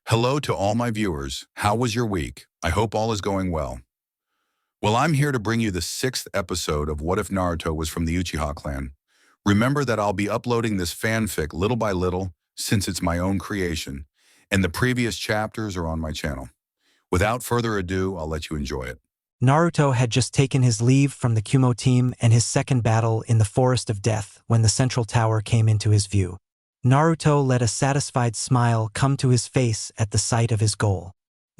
Hello to all my viewers. How was your week? I hope all is going well. Well, I'm here to bring you the 6th episode of What If Naruto Was from the Uchiha clan. Remember that I'll be uploading this fanfic little by little since it's my own creation, and the previous chapters are on my channel. Without further ado, I'll let you enjoy it. Naruto had just taken his leave from the Kumo team and his second battle in the Forest of Death when the central tower came into his view. Naruto let a satisfied smile come to his face at the sight of his goal.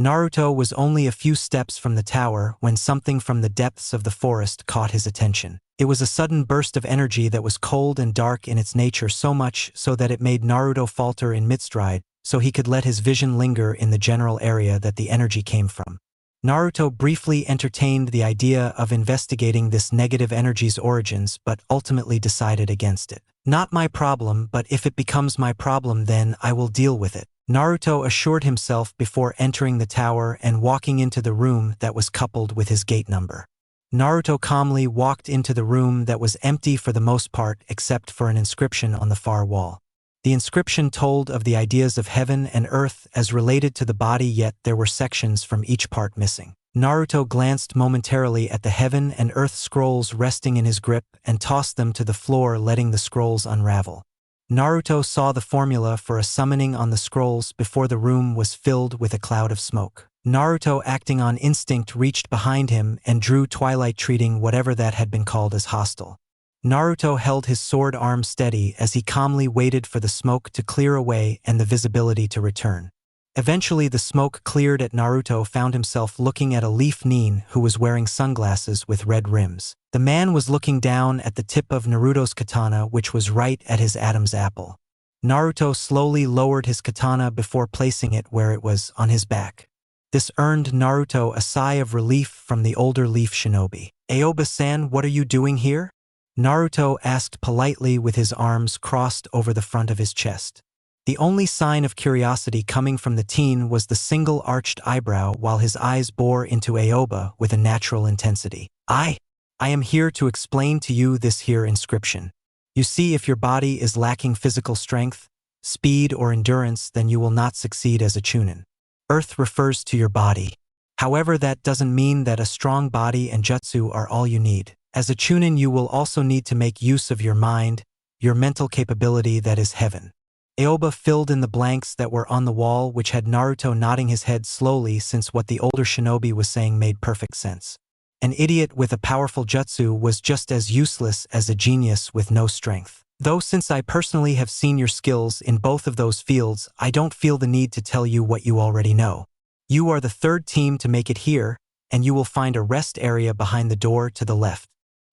Naruto was only a few steps from the tower when something from the depths of the forest caught his attention. It was a sudden burst of energy that was cold and dark in its nature, so much so that it made Naruto falter in mid-stride, so he could let his vision linger in the general area that the energy came from. Naruto briefly entertained the idea of investigating this negative energy's origins, but ultimately decided against it. Not my problem, but if it becomes my problem, then I will deal with it, Naruto assured himself before entering the tower and walking into the room that was coupled with his gate number. Naruto calmly walked into the room that was empty for the most part except for an inscription on the far wall. The inscription told of the ideas of heaven and earth as related to the body, yet there were sections from each part missing. Naruto glanced momentarily at the heaven and earth scrolls resting in his grip and tossed them to the floor, letting the scrolls unravel. Naruto saw the formula for a summoning on the scrolls before the room was filled with a cloud of smoke. Naruto, acting on instinct, reached behind him and drew Twilight, treating whatever that had been called as hostile. Naruto held his sword arm steady as he calmly waited for the smoke to clear away and the visibility to return. Eventually the smoke cleared and Naruto found himself looking at a leaf nin who was wearing sunglasses with red rims. The man was looking down at the tip of Naruto's katana, which was right at his Adam's apple. Naruto slowly lowered his katana before placing it where it was, on his back. This earned Naruto a sigh of relief from the older leaf shinobi. "Aoba-san, what are you doing here?" Naruto asked politely with his arms crossed over the front of his chest. The only sign of curiosity coming from the teen was the single arched eyebrow while his eyes bore into Aoba with a natural intensity. I am here to explain to you this here inscription. You see, if your body is lacking physical strength, speed, or endurance, then you will not succeed as a Chunin. Earth refers to your body. However, that doesn't mean that a strong body and jutsu are all you need. As a Chunin, you will also need to make use of your mind, your mental capability, that is heaven. Aoba filled in the blanks that were on the wall, which had Naruto nodding his head slowly, since what the older shinobi was saying made perfect sense. An idiot with a powerful jutsu was just as useless as a genius with no strength. Though since I personally have seen your skills in both of those fields, I don't feel the need to tell you what you already know. You are the third team to make it here, and you will find a rest area behind the door to the left.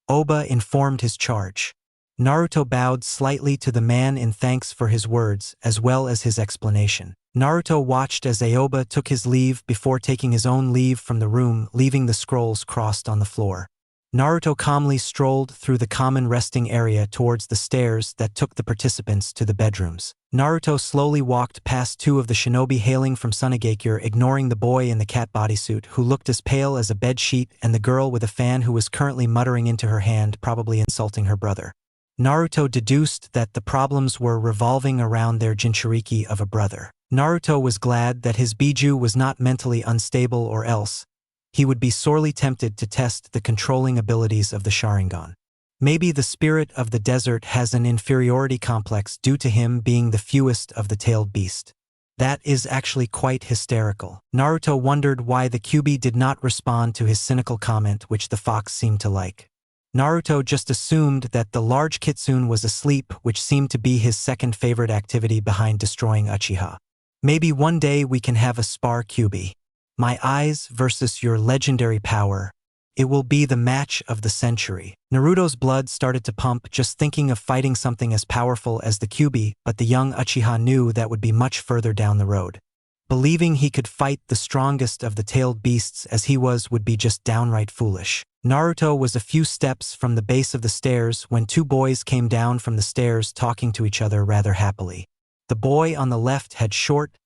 Aoba informed his charge. Naruto bowed slightly to the man in thanks for his words as well as his explanation. Naruto watched as Aoba took his leave before taking his own leave from the room, leaving the scrolls crossed on the floor. Naruto calmly strolled through the common resting area towards the stairs that took the participants to the bedrooms. Naruto slowly walked past two of the shinobi hailing from Tsunade, ignoring the boy in the cat bodysuit who looked as pale as a bedsheet and the girl with a fan who was currently muttering into her hand, probably insulting her brother. Naruto deduced that the problems were revolving around their Jinchuriki of a brother. Naruto was glad that his Biju was not mentally unstable, or else he would be sorely tempted to test the controlling abilities of the Sharingan. Maybe the spirit of the desert has an inferiority complex due to him being the fewest of the tailed beast. That is actually quite hysterical. Naruto wondered why the Kyuubi did not respond to his cynical comment, which the fox seemed to like. Naruto just assumed that the large kitsune was asleep, which seemed to be his second favorite activity behind destroying Uchiha. Maybe one day we can have a spar, Kyuubi. My eyes versus your legendary power. It will be the match of the century. Naruto's blood started to pump just thinking of fighting something as powerful as the Kyuubi, but the young Uchiha knew that would be much further down the road. Believing he could fight the strongest of the tailed beasts as he was would be just downright foolish. Naruto was a few steps from the base of the stairs when two boys came down from the stairs talking to each other rather happily. The boy on the left had short,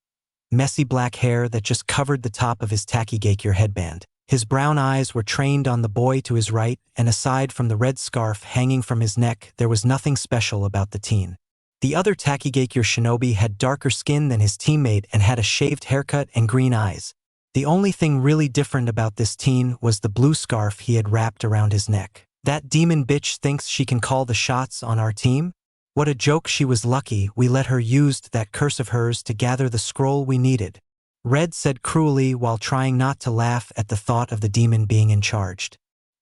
messy black hair that just covered the top of his Takigakure headband. His brown eyes were trained on the boy to his right, and aside from the red scarf hanging from his neck, there was nothing special about the teen. The other Takigakure shinobi had darker skin than his teammate and had a shaved haircut and green eyes. The only thing really different about this teen was the blue scarf he had wrapped around his neck. That demon bitch thinks she can call the shots on our team? What a joke, she was lucky we let her use that curse of hers to gather the scroll we needed. Red said cruelly while trying not to laugh at the thought of the demon being in charge.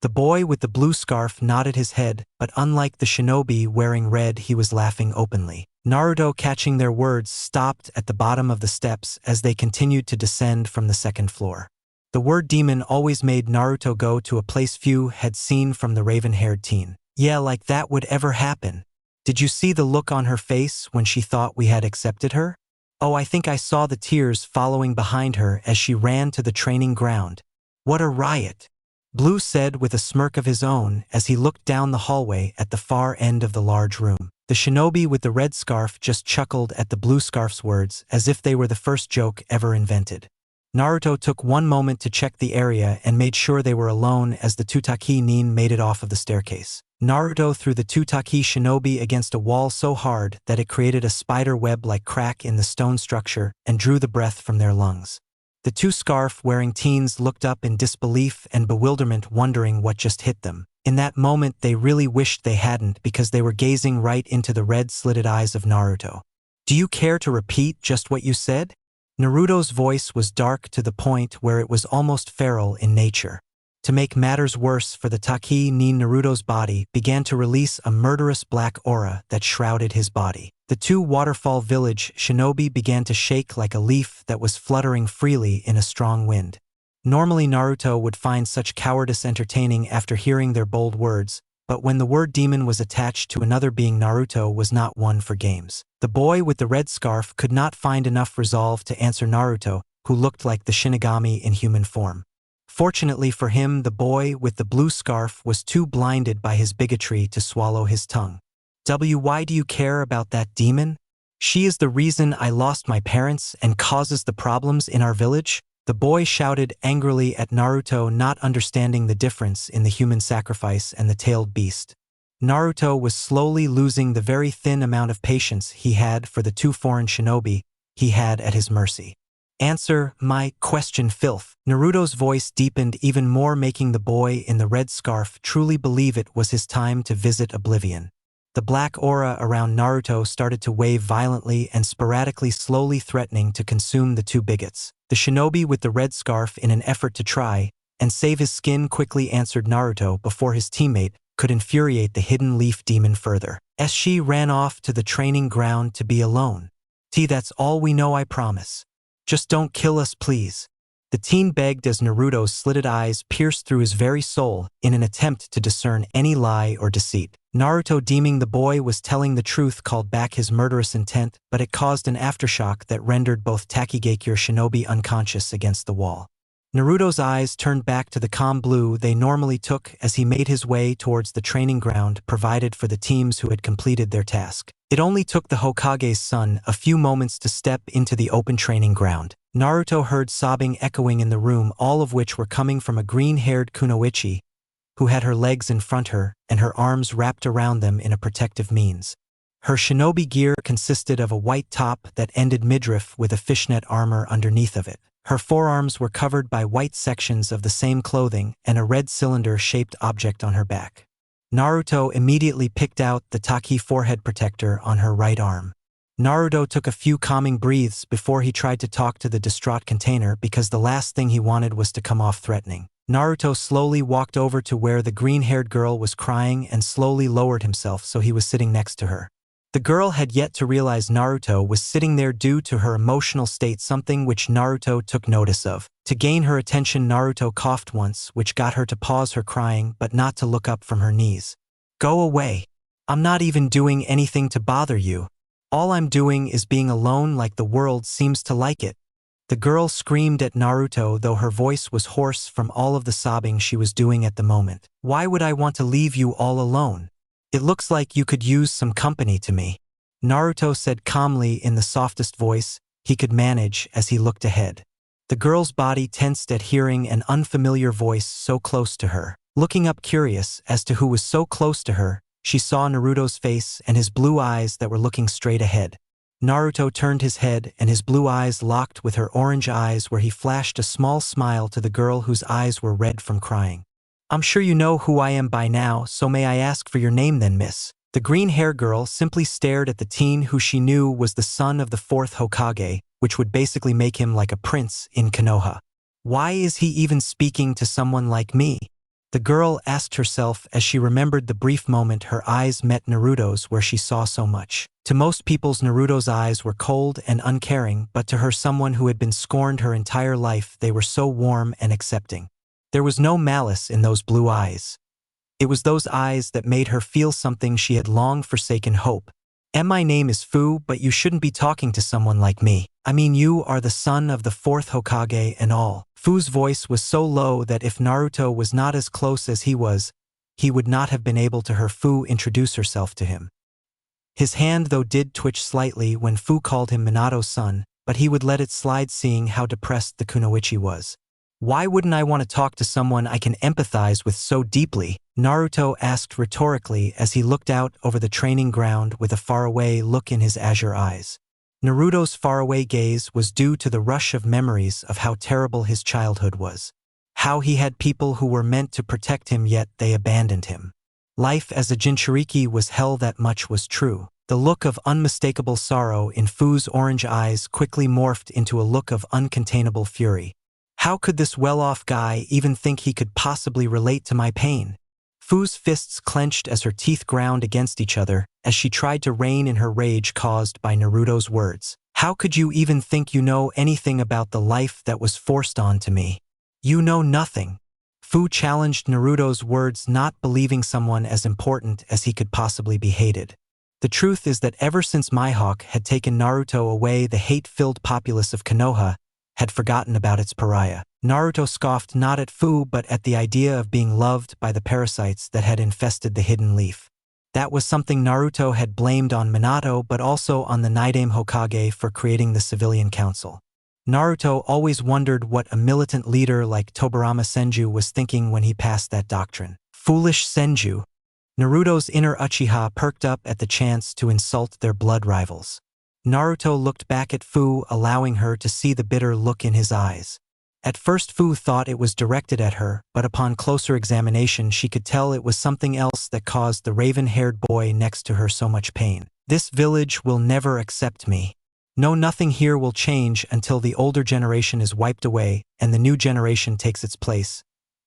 The boy with the blue scarf nodded his head, but unlike the shinobi wearing red, he was laughing openly. Naruto, catching their words, stopped at the bottom of the steps as they continued to descend from the second floor. The word demon always made Naruto go to a place few had seen from the raven-haired teen. Yeah, like that would ever happen. Did you see the look on her face when she thought we had accepted her? Oh, I think I saw the tears following behind her as she ran to the training ground. What a riot! Blue said with a smirk of his own as he looked down the hallway at the far end of the large room. The shinobi with the red scarf just chuckled at the blue scarf's words as if they were the first joke ever invented. Naruto took one moment to check the area and made sure they were alone as the Tutaki nin made it off of the staircase. Naruto threw the Tutaki shinobi against a wall so hard that it created a spider web-like crack in the stone structure and drew the breath from their lungs. The two scarf-wearing teens looked up in disbelief and bewilderment, wondering what just hit them. In that moment they really wished they hadn't, because they were gazing right into the red-slitted eyes of Naruto. Do you care to repeat just what you said? Naruto's voice was dark to the point where it was almost feral in nature. To make matters worse for the Taki nin, Naruto's body began to release a murderous black aura that shrouded his body. The two Waterfall village shinobi began to shake like a leaf that was fluttering freely in a strong wind. Normally Naruto would find such cowardice entertaining after hearing their bold words, but when the word demon was attached to another being, Naruto was not one for games. The boy with the red scarf could not find enough resolve to answer Naruto, who looked like the Shinigami in human form. Fortunately for him, the boy with the blue scarf was too blinded by his bigotry to swallow his tongue. Why do you care about that demon? She is the reason I lost my parents and causes the problems in our village. The boy shouted angrily at Naruto, not understanding the difference in the human sacrifice and the tailed beast. Naruto was slowly losing the very thin amount of patience he had for the two foreign shinobi he had at his mercy. Answer my question, filth. Naruto's voice deepened even more, making the boy in the red scarf truly believe it was his time to visit oblivion. The black aura around Naruto started to wave violently and sporadically, slowly threatening to consume the two bigots. The shinobi with the red scarf, in an effort to try and save his skin, quickly answered Naruto before his teammate could infuriate the hidden leaf demon further. As she ran off to the training ground to be alone. That's all we know, I promise. Just don't kill us, please. The teen begged as Naruto's slitted eyes pierced through his very soul in an attempt to discern any lie or deceit. Naruto, deeming the boy was telling the truth, called back his murderous intent, but it caused an aftershock that rendered both Takigakure shinobi unconscious against the wall. Naruto's eyes turned back to the calm blue they normally took as he made his way towards the training ground provided for the teams who had completed their task. It only took the Hokage's son a few moments to step into the open training ground. Naruto heard sobbing echoing in the room, all of which were coming from a green-haired kunoichi, who had her legs in front her and her arms wrapped around them in a protective means. Her shinobi gear consisted of a white top that ended midriff with a fishnet armor underneath of it. Her forearms were covered by white sections of the same clothing and a red cylinder-shaped object on her back. Naruto immediately picked out the Taki forehead protector on her right arm. Naruto took a few calming breaths before he tried to talk to the distraught container, because the last thing he wanted was to come off threatening. Naruto slowly walked over to where the green-haired girl was crying and slowly lowered himself so he was sitting next to her. The girl had yet to realize Naruto was sitting there due to her emotional state, something which Naruto took notice of. To gain her attention, Naruto coughed once, which got her to pause her crying but not to look up from her knees. Go away. I'm not even doing anything to bother you. All I'm doing is being alone like the world seems to like it. The girl screamed at Naruto, though her voice was hoarse from all of the sobbing she was doing at the moment. Why would I want to leave you all alone? It looks like you could use some company to me. Naruto said calmly in the softest voice he could manage as he looked ahead. The girl's body tensed at hearing an unfamiliar voice so close to her. Looking up curious as to who was so close to her, She saw Naruto's face and his blue eyes that were looking straight ahead. Naruto turned his head and his blue eyes locked with her orange eyes where he flashed a small smile to the girl whose eyes were red from crying. "I'm sure you know who I am by now, so may I ask for your name then, miss?" The green-haired girl simply stared at the teen who she knew was the son of the fourth Hokage, which would basically make him like a prince in Konoha. Why is he even speaking to someone like me? The girl asked herself as she remembered the brief moment her eyes met Naruto's where she saw so much. To most people's Naruto's eyes were cold and uncaring, but to her, someone who had been scorned her entire life, they were so warm and accepting. There was no malice in those blue eyes. It was those eyes that made her feel something she had long forsaken: hope. My name is Fu, but you shouldn't be talking to someone like me. I mean, you are the son of the fourth Hokage and all. Fu's voice was so low that if Naruto was not as close as he was, he would not have been able to hear Fu introduce herself to him. His hand though did twitch slightly when Fu called him Minato's son, but he would let it slide seeing how depressed the kunoichi was. Why wouldn't I want to talk to someone I can empathize with so deeply? Naruto asked rhetorically as he looked out over the training ground with a faraway look in his azure eyes. Naruto's faraway gaze was due to the rush of memories of how terrible his childhood was. How he had people who were meant to protect him yet they abandoned him. Life as a Jinchuriki was hell, that much was true. The look of unmistakable sorrow in Fu's orange eyes quickly morphed into a look of uncontainable fury. How could this well-off guy even think he could possibly relate to my pain? Fu's fists clenched as her teeth ground against each other as she tried to rein in her rage caused by Naruto's words. How could you even think you know anything about the life that was forced onto me? You know nothing. Fu challenged Naruto's words, not believing someone as important as he could possibly be hated. The truth is that ever since Mihawk had taken Naruto away, the hate-filled populace of Konoha had forgotten about its pariah. Naruto scoffed not at Fu but at the idea of being loved by the parasites that had infested the hidden leaf. That was something Naruto had blamed on Minato but also on the Nidaime Hokage for creating the civilian council. Naruto always wondered what a militant leader like Tobirama Senju was thinking when he passed that doctrine. Foolish Senju. Naruto's inner Uchiha perked up at the chance to insult their blood rivals. Naruto looked back at Fu, allowing her to see the bitter look in his eyes. At first Fu thought it was directed at her, but upon closer examination she could tell it was something else that caused the raven-haired boy next to her so much pain. This village will never accept me. No, nothing here will change until the older generation is wiped away and the new generation takes its place,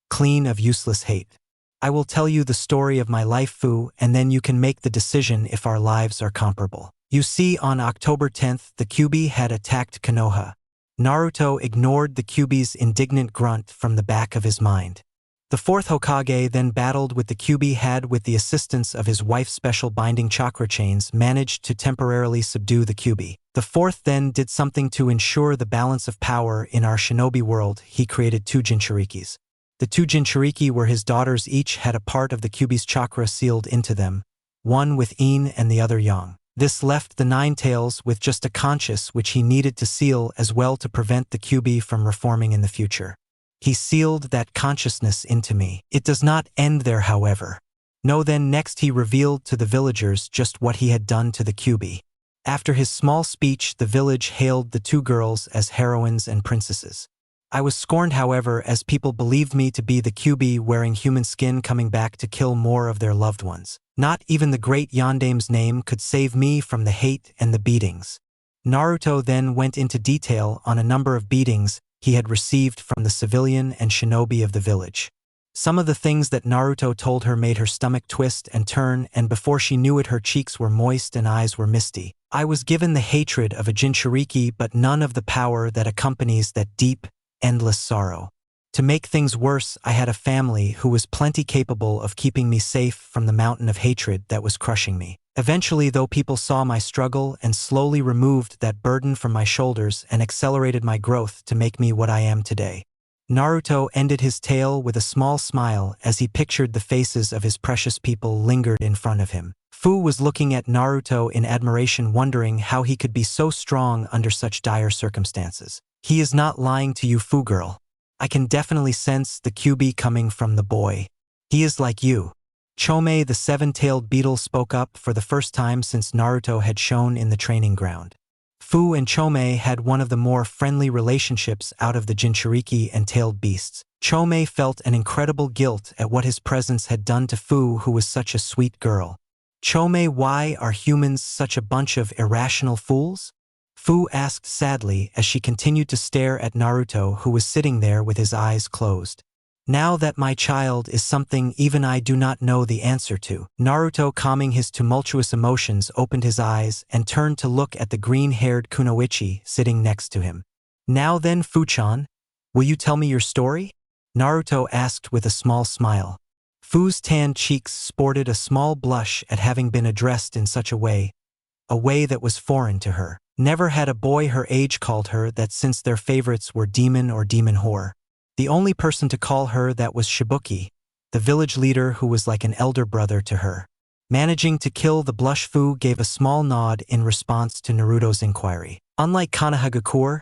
clean of useless hate. I will tell you the story of my life, Fu, and then you can make the decision if our lives are comparable. You see, on October 10th, the Kyuubi had attacked Konoha. Naruto ignored the Kyuubi's indignant grunt from the back of his mind. The fourth Hokage then battled with the Kyuubi, had, with the assistance of his wife's special binding chakra chains, managed to temporarily subdue the Kyuubi. The fourth then did something to ensure the balance of power in our shinobi world. He created two Jinchurikis. The two Jinchuriki were his daughters, each had a part of the Kyuubi's chakra sealed into them, one with yin and the other yang. This left the Nine Tails with just a conscious which he needed to seal as well to prevent the Kyuubi from reforming in the future. He sealed that consciousness into me. It does not end there, however. No, then next he revealed to the villagers just what he had done to the Kyuubi. After his small speech, the village hailed the two girls as heroines and princesses. I was scorned, however, as people believed me to be the Kyuubi wearing human skin coming back to kill more of their loved ones. Not even the great Yondaime's name could save me from the hate and the beatings. Naruto then went into detail on a number of beatings he had received from the civilian and shinobi of the village. Some of the things that Naruto told her made her stomach twist and turn, and before she knew it her cheeks were moist and eyes were misty. I was given the hatred of a Jinchuriki but none of the power that accompanies that deep, endless sorrow. To make things worse, I had a family who was plenty capable of keeping me safe from the mountain of hatred that was crushing me. Eventually, though, people saw my struggle and slowly removed that burden from my shoulders and accelerated my growth to make me what I am today. Naruto ended his tale with a small smile as he pictured the faces of his precious people lingered in front of him. Fu was looking at Naruto in admiration, wondering how he could be so strong under such dire circumstances. He is not lying to you, Fu girl. I can definitely sense the Kyuubi coming from the boy. He is like you. Chome, the seven-tailed beetle, spoke up for the first time since Naruto had shown in the training ground. Fu and Chome had one of the more friendly relationships out of the Jinchuriki and tailed beasts. Chome felt an incredible guilt at what his presence had done to Fu, who was such a sweet girl. Chome, why are humans such a bunch of irrational fools? Fu asked sadly as she continued to stare at Naruto, who was sitting there with his eyes closed. Now that my child is something even I do not know the answer to. Naruto, calming his tumultuous emotions, opened his eyes and turned to look at the green-haired Kunoichi sitting next to him. Now then, Fu-chan, will you tell me your story? Naruto asked with a small smile. Fu's tanned cheeks sported a small blush at having been addressed in such a way that was foreign to her. Never had a boy her age called her that since their favorites were demon or demon whore. The only person to call her that was Shibuki, the village leader who was like an elder brother to her. Managing to kill the blush, Fu gave a small nod in response to Naruto's inquiry. Unlike Konohagakure,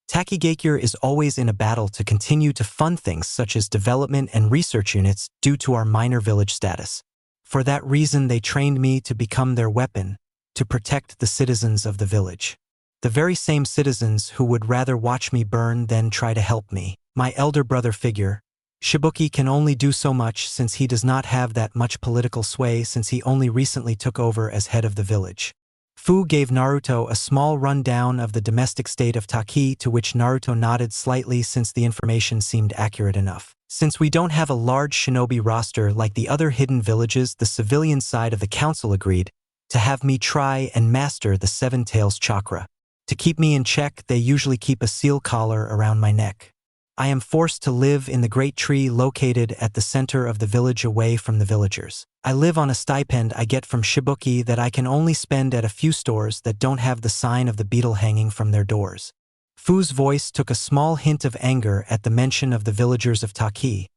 Takigakure is always in a battle to continue to fund things such as development and research units due to our minor village status. For that reason they trained me to become their weapon, to protect the citizens of the village. The very same citizens who would rather watch me burn than try to help me. My elder brother figure, Shibuki, can only do so much since he does not have that much political sway since he only recently took over as head of the village. Fu gave Naruto a small rundown of the domestic state of Taki, to which Naruto nodded slightly since the information seemed accurate enough. Since we don't have a large shinobi roster like the other hidden villages, the civilian side of the council agreed to have me try and master the Seven Tails chakra. To keep me in check, they usually keep a seal collar around my neck. I am forced to live in the great tree located at the center of the village away from the villagers. I live on a stipend I get from Shibuki that I can only spend at a few stores that don't have the sign of the beetle hanging from their doors. Fu's voice took a small hint of anger at the mention of the villagers of Taki.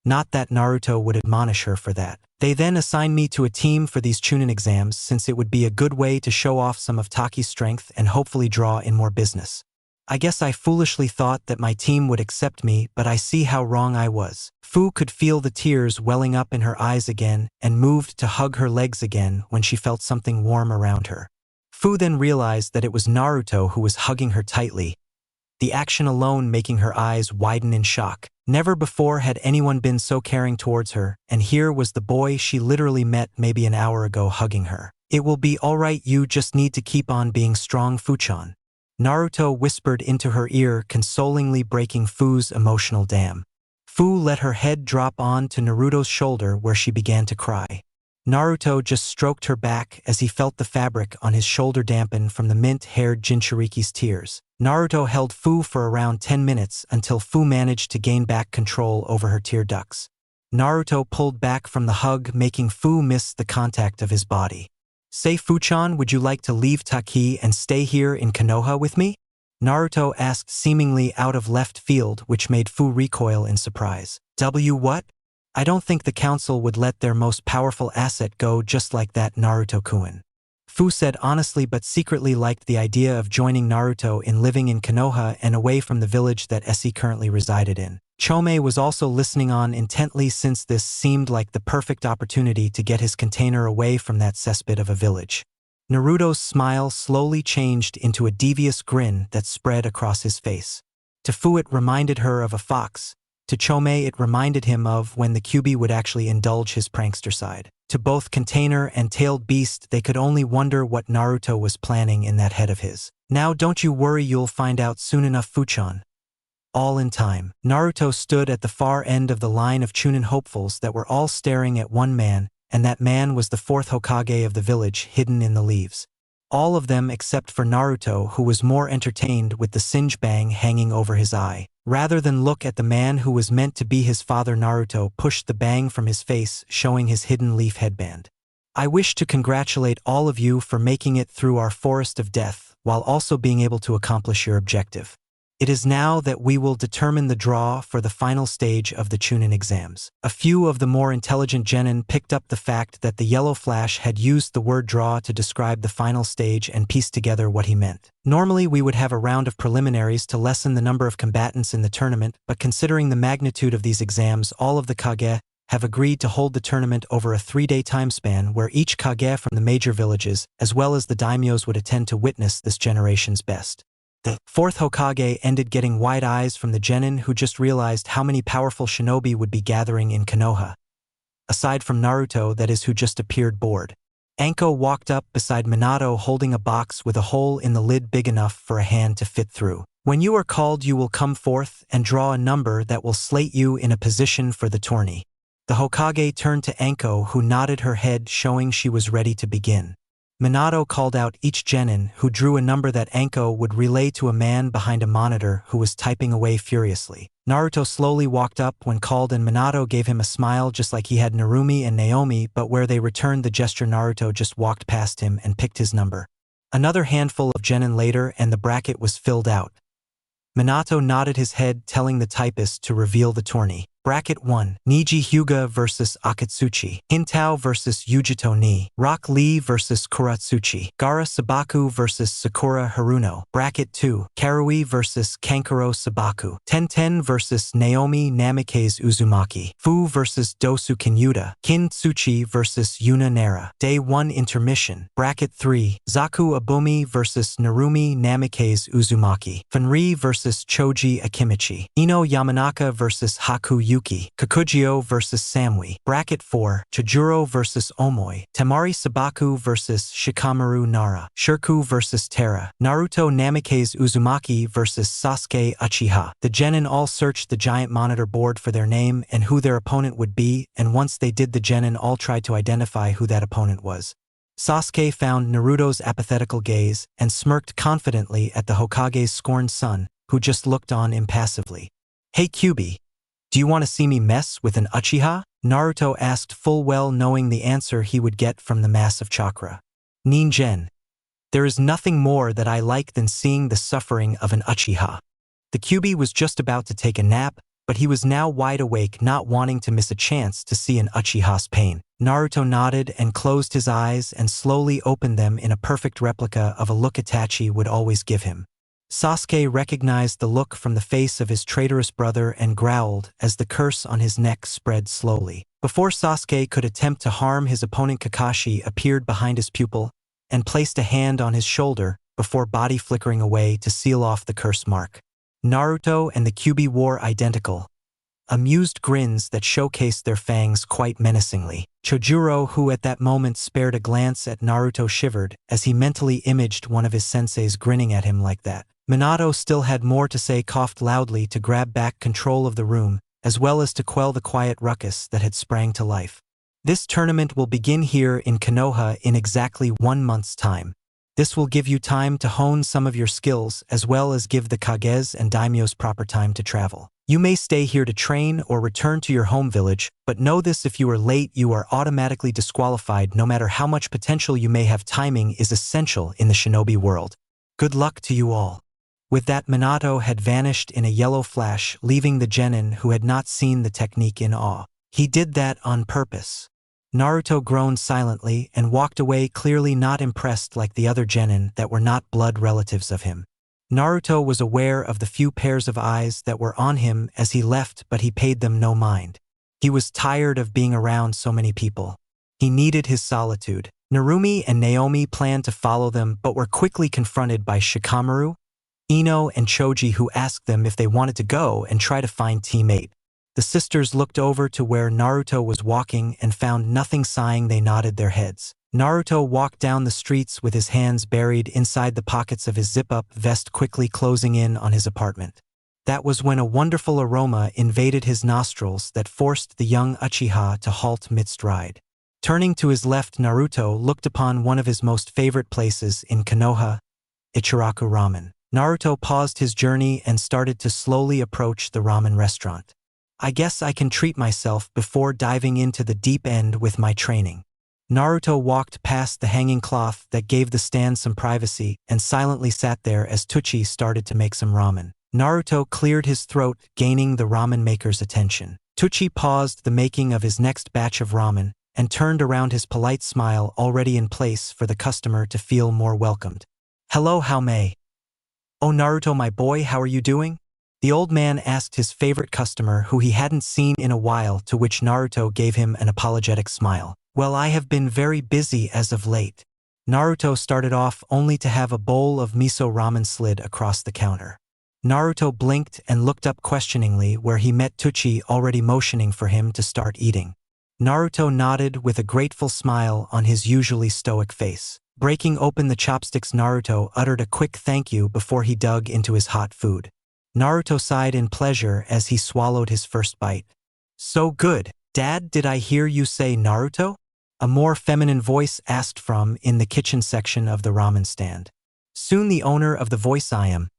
Not that Naruto would admonish her for that. They then assigned me to a team for these Chunin exams since it would be a good way to show off some of Taki's strength and hopefully draw in more business. I guess I foolishly thought that my team would accept me, but I see how wrong I was. Fu could feel the tears welling up in her eyes again and moved to hug her legs again when she felt something warm around her. Fu then realized that it was Naruto who was hugging her tightly, the action alone making her eyes widen in shock. Never before had anyone been so caring towards her, and here was the boy she literally met maybe an hour ago hugging her. It will be alright, you just need to keep on being strong, Fu-chan. Naruto whispered into her ear, consolingly breaking Fu's emotional dam. Fu let her head drop on to Naruto's shoulder where she began to cry. Naruto just stroked her back as he felt the fabric on his shoulder dampen from the mint-haired Jinchuriki's tears. Naruto held Fu for around 10 minutes until Fu managed to gain back control over her tear ducts. Naruto pulled back from the hug, making Fu miss the contact of his body. Say, Fu-chan, would you like to leave Taki and stay here in Konoha with me? Naruto asked seemingly out of left field, which made Fu recoil in surprise. What? I don't think the council would let their most powerful asset go just like that, Naruto-kun. Fu said honestly but secretly liked the idea of joining Naruto in living in Konoha and away from the village that Essie currently resided in. Chome was also listening on intently since this seemed like the perfect opportunity to get his container away from that cesspit of a village. Naruto's smile slowly changed into a devious grin that spread across his face. To Fu it reminded her of a fox. To Chome it reminded him of when the Kyuubi would actually indulge his prankster side. To both container and tailed beast they could only wonder what Naruto was planning in that head of his. Now don't you worry, you'll find out soon enough, Fu-chan. All in time. Naruto stood at the far end of the line of Chunin hopefuls that were all staring at one man, and that man was the fourth Hokage of the village hidden in the leaves. All of them except for Naruto, who was more entertained with the singe bang hanging over his eye. Rather than look at the man who was meant to be his father, Naruto pushed the bang from his face, showing his hidden leaf headband. I wish to congratulate all of you for making it through our forest of death, while also being able to accomplish your objective. It is now that we will determine the draw for the final stage of the Chunin exams. A few of the more intelligent genin picked up the fact that the yellow flash had used the word draw to describe the final stage and pieced together what he meant. Normally we would have a round of preliminaries to lessen the number of combatants in the tournament, but considering the magnitude of these exams, all of the Kage have agreed to hold the tournament over a 3-day time span where each kage from the major villages, as well as the daimyos, would attend to witness this generation's best. The 4th Hokage ended getting wide eyes from the genin who just realized how many powerful shinobi would be gathering in Konoha. Aside from Naruto, that is, who just appeared bored. Anko walked up beside Minato holding a box with a hole in the lid big enough for a hand to fit through. When you are called, you will come forth and draw a number that will slate you in a position for the tourney. The Hokage turned to Anko, who nodded her head, showing she was ready to begin. Minato called out each genin, who drew a number that Anko would relay to a man behind a monitor who was typing away furiously. Naruto slowly walked up when called, and Minato gave him a smile just like he had Narumi and Naomi, but where they returned the gesture, Naruto just walked past him and picked his number. Another handful of genin later, and the bracket was filled out. Minato nodded his head, telling the typist to reveal the tourney. Bracket 1. Niji Hyuga vs. Akatsuchi. Hintao vs. Yujito Ni. Rock Lee vs. Kuratsuchi. Gara Sabaku vs. Sakura Haruno. Bracket 2. Karui vs. Kankuro Sabaku. Tenten vs. Naomi Namikaze Uzumaki. Fu vs. Dosu Kinyuta. Kintsuchi vs. Yuna Nara. Day 1 intermission. Bracket 3. Zaku Abomi vs. Narumi Namikaze Uzumaki. Funri vs. Choji Akimichi. Ino Yamanaka vs. Haku Yuki. Kakujio vs. Samui. Bracket 4. Chijuro vs. Omoi. Temari Sabaku vs. Shikamaru Nara. Shirku vs. Tera. Naruto Namikaze Uzumaki vs. Sasuke Uchiha. The genin all searched the giant monitor board for their name and who their opponent would be, and once they did, the genin all tried to identify who that opponent was. Sasuke found Naruto's apathetical gaze and smirked confidently at the Hokage's scorned son, who just looked on impassively. "Hey Kyubi, do you want to see me mess with an Uchiha?" Naruto asked, full well knowing the answer he would get from the massive chakra. "Ningen. There is nothing more that I like than seeing the suffering of an Uchiha." The Kyubi was just about to take a nap, but he was now wide awake, not wanting to miss a chance to see an Uchiha's pain. Naruto nodded and closed his eyes and slowly opened them in a perfect replica of a look Itachi would always give him. Sasuke recognized the look from the face of his traitorous brother and growled as the curse on his neck spread slowly. Before Sasuke could attempt to harm his opponent, Kakashi appeared behind his pupil and placed a hand on his shoulder before body flickering away to seal off the curse mark. Naruto and the Kyubi wore identical, amused grins that showcased their fangs quite menacingly. Chojuro, who at that moment spared a glance at Naruto, shivered as he mentally imaged one of his senseis grinning at him like that. Minato still had more to say, coughed loudly to grab back control of the room, as well as to quell the quiet ruckus that had sprang to life. "This tournament will begin here in Konoha in exactly 1 month's time. This will give you time to hone some of your skills, as well as give the Kages and Daimyos proper time to travel. You may stay here to train or return to your home village, but know this: if you are late, you are automatically disqualified. No matter how much potential you may have, timing is essential in the shinobi world. Good luck to you all." With that, Minato had vanished in a yellow flash, leaving the genin who had not seen the technique in awe. He did that on purpose. Naruto groaned silently and walked away, clearly not impressed like the other genin that were not blood relatives of him. Naruto was aware of the few pairs of eyes that were on him as he left, but he paid them no mind. He was tired of being around so many people. He needed his solitude. Narumi and Naomi planned to follow them, but were quickly confronted by Shikamaru, Ino, and Choji, who asked them if they wanted to go and try to find teammate. The sisters looked over to where Naruto was walking and found nothing. Sighing, they nodded their heads. Naruto walked down the streets with his hands buried inside the pockets of his zip-up vest, quickly closing in on his apartment. That was when a wonderful aroma invaded his nostrils that forced the young Uchiha to halt mid-stride. Turning to his left, Naruto looked upon one of his most favorite places in Konoha, Ichiraku Ramen. Naruto paused his journey and started to slowly approach the ramen restaurant. "I guess I can treat myself before diving into the deep end with my training." Naruto walked past the hanging cloth that gave the stand some privacy and silently sat there as Tucci started to make some ramen. Naruto cleared his throat, gaining the ramen maker's attention. Tucci paused the making of his next batch of ramen and turned around, his polite smile already in place for the customer to feel more welcomed. "Hello, how may?" "Oh, Naruto, my boy, how are you doing?" The old man asked his favorite customer who he hadn't seen in a while, to which Naruto gave him an apologetic smile. Well, I have been very busy as of late. Naruto started off only to have a bowl of miso ramen slid across the counter. Naruto blinked and looked up questioningly, where he met Tuchi already motioning for him to start eating. Naruto nodded with a grateful smile on his usually stoic face. Breaking open the chopsticks, Naruto uttered a quick thank you before he dug into his hot food. Naruto sighed in pleasure as he swallowed his first bite. So good. Dad, did I hear you say Naruto? A more feminine voice asked from in the kitchen section of the ramen stand. Soon the owner of the voice, I am,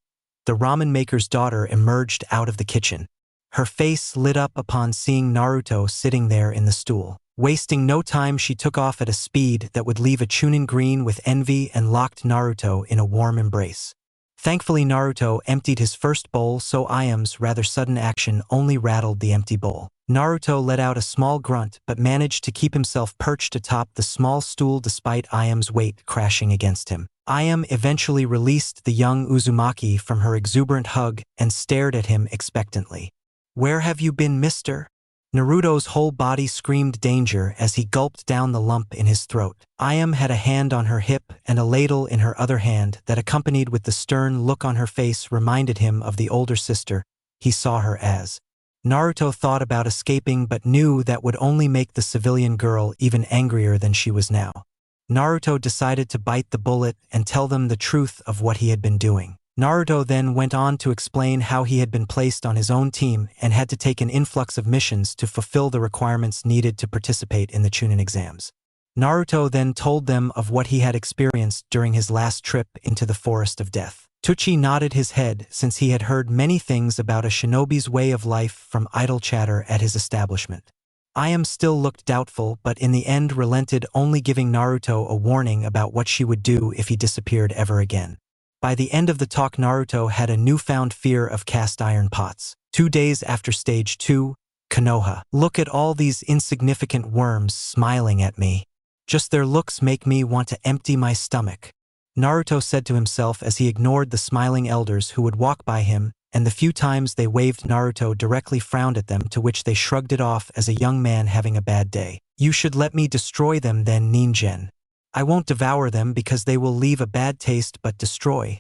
the ramen maker's daughter, emerged out of the kitchen. Her face lit up upon seeing Naruto sitting there in the stool. Wasting no time, she took off at a speed that would leave a Chunin green with envy and locked Naruto in a warm embrace. Thankfully, Naruto emptied his first bowl, so Iam's rather sudden action only rattled the empty bowl. Naruto let out a small grunt but managed to keep himself perched atop the small stool despite Iam's weight crashing against him. Iam eventually released the young Uzumaki from her exuberant hug and stared at him expectantly. Where have you been, mister? Naruto's whole body screamed danger as he gulped down the lump in his throat. Iam had a hand on her hip and a ladle in her other hand that, accompanied with the stern look on her face, reminded him of the older sister he saw her as. Naruto thought about escaping but knew that would only make the civilian girl even angrier than she was now. Naruto decided to bite the bullet and tell them the truth of what he had been doing. Naruto then went on to explain how he had been placed on his own team and had to take an influx of missions to fulfill the requirements needed to participate in the Chunin exams. Naruto then told them of what he had experienced during his last trip into the Forest of Death. Tuchi nodded his head, since he had heard many things about a shinobi's way of life from idle chatter at his establishment. Iam still looked doubtful, but in the end relented, only giving Naruto a warning about what she would do if he disappeared ever again. By the end of the talk, Naruto had a newfound fear of cast iron pots. 2 days after Stage 2, Konoha. Look at all these insignificant worms smiling at me. Just their looks make me want to empty my stomach. Naruto said to himself as he ignored the smiling elders who would walk by him, and the few times they waved, Naruto directly frowned at them, to which they shrugged it off as a young man having a bad day. You should let me destroy them then, Ningen. I won't devour them because they will leave a bad taste, but destroy.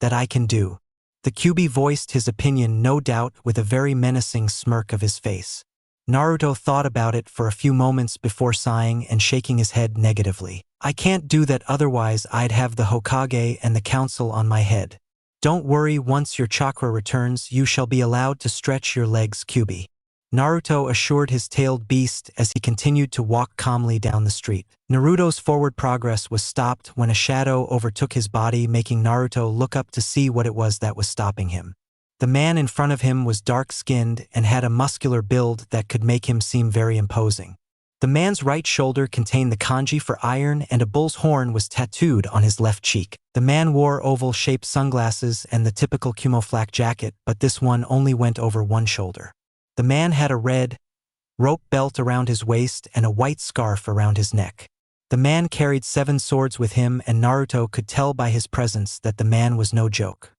That I can do. The Kyuubi voiced his opinion, no doubt with a very menacing smirk of his face. Naruto thought about it for a few moments before sighing and shaking his head negatively. I can't do that, otherwise I'd have the Hokage and the council on my head. Don't worry, once your chakra returns, you shall be allowed to stretch your legs, Kyuubi. Naruto assured his tailed beast as he continued to walk calmly down the street. Naruto's forward progress was stopped when a shadow overtook his body, making Naruto look up to see what it was that was stopping him. The man in front of him was dark-skinned and had a muscular build that could make him seem very imposing. The man's right shoulder contained the kanji for iron, and a bull's horn was tattooed on his left cheek. The man wore oval-shaped sunglasses and the typical camouflage jacket, but this one only went over one shoulder. The man had a red rope belt around his waist and a white scarf around his neck. The man carried 7 swords with him, and Naruto could tell by his presence that the man was no joke.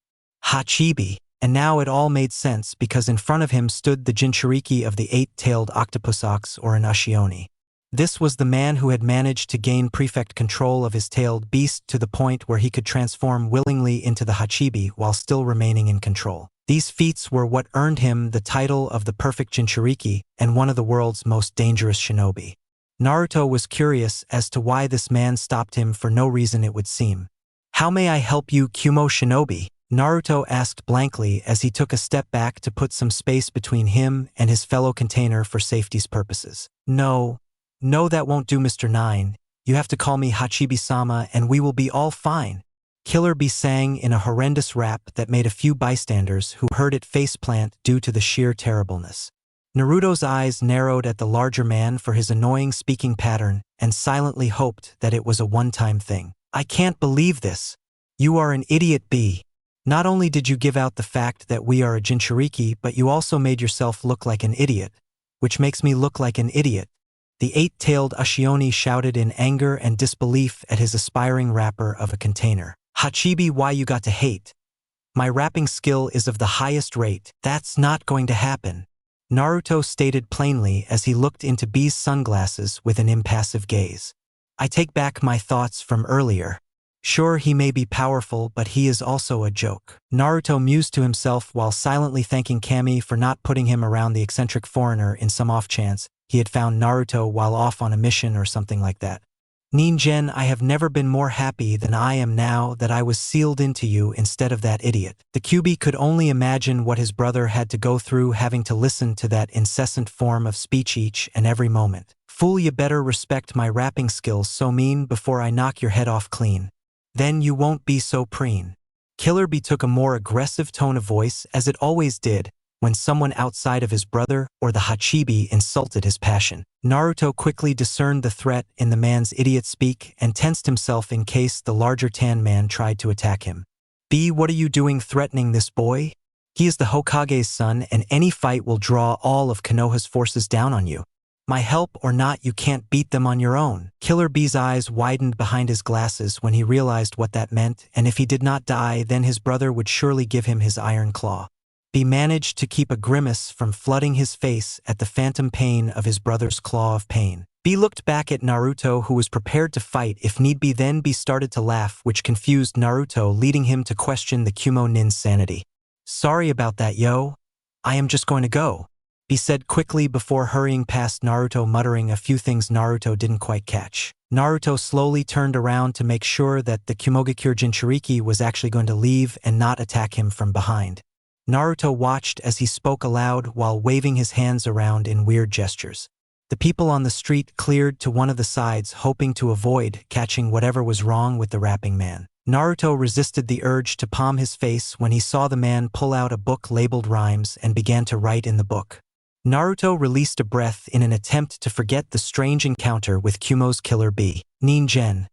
Hachibi. And now it all made sense, because in front of him stood the Jinchuriki of the 8-tailed octopus ox, or an Ushioni. This was the man who had managed to gain prefect control of his tailed beast to the point where he could transform willingly into the Hachibi while still remaining in control. These feats were what earned him the title of the perfect Jinchuriki and one of the world's most dangerous shinobi. Naruto was curious as to why this man stopped him for no reason, it would seem. How may I help you, Kumo Shinobi? Naruto asked blankly as he took a step back to put some space between him and his fellow container for safety's purposes. No, that won't do, Mr. 9. You have to call me Hachibi-sama and we will be all fine. Killer Bee sang in a horrendous rap that made a few bystanders who heard it faceplant due to the sheer terribleness. Naruto's eyes narrowed at the larger man for his annoying speaking pattern and silently hoped that it was a one-time thing. I can't believe this. You are an idiot, Bee. Not only did you give out the fact that we are a Jinchuriki, but you also made yourself look like an idiot, which makes me look like an idiot. The 8-tailed Ushioni shouted in anger and disbelief at his aspiring rapper of a container. Hachibi, why you got to hate? My rapping skill is of the highest rate. That's not going to happen. Naruto stated plainly as he looked into B's sunglasses with an impassive gaze. I take back my thoughts from earlier. Sure, he may be powerful, but he is also a joke. Naruto mused to himself while silently thanking Kami for not putting him around the eccentric foreigner in some off chance he had found Naruto while off on a mission or something like that. Ningen, I have never been more happy than I am now that I was sealed into you instead of that idiot. The Kyuubi could only imagine what his brother had to go through having to listen to that incessant form of speech each and every moment. Fool, you better respect my rapping skills so mean before I knock your head off clean. Then you won't be so preen. Killer Bee took a more aggressive tone of voice as it always did when someone outside of his brother or the Hachibi insulted his passion. Naruto quickly discerned the threat in the man's idiot speak and tensed himself in case the larger tan man tried to attack him. B, what are you doing threatening this boy? He is the Hokage's son and any fight will draw all of Konoha's forces down on you. My help or not, you can't beat them on your own. Killer Bee's eyes widened behind his glasses when he realized what that meant, and if he did not die, then his brother would surely give him his iron claw. Bee managed to keep a grimace from flooding his face at the phantom pain of his brother's claw of pain. Bee looked back at Naruto, who was prepared to fight if need be. Then Bee started to laugh, which confused Naruto, leading him to question the Kumo Nin's sanity. Sorry about that, yo. I am just going to go, Bee said quickly before hurrying past Naruto, muttering a few things Naruto didn't quite catch. Naruto slowly turned around to make sure that the Kumogakure Jinchuriki was actually going to leave and not attack him from behind. Naruto watched as he spoke aloud while waving his hands around in weird gestures. The people on the street cleared to one of the sides, hoping to avoid catching whatever was wrong with the rapping man. Naruto resisted the urge to palm his face when he saw the man pull out a book labeled rhymes and began to write in the book. Naruto released a breath in an attempt to forget the strange encounter with Kumo's Killer Bee. Ningen,